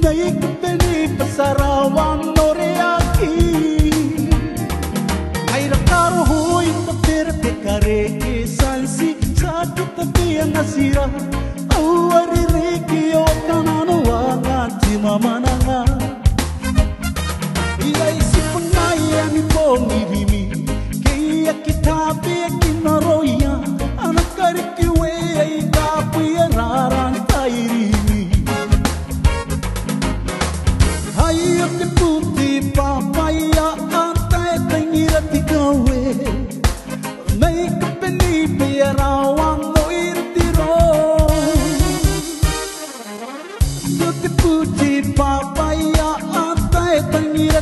naikpeni pasarawan noreaki Aira karo hui tapir pekare sansi sakit tapi nasira awari riki o kanano wangati mamananga Ia isi pengaya mi pongi bimi Kia kitabi kinaroya anak kariki wei kapu ya raran tairimi Ayo te puti papaya antai tangira tikawe Make peni piarawan no irtiro Yo te puti papaya antai tangira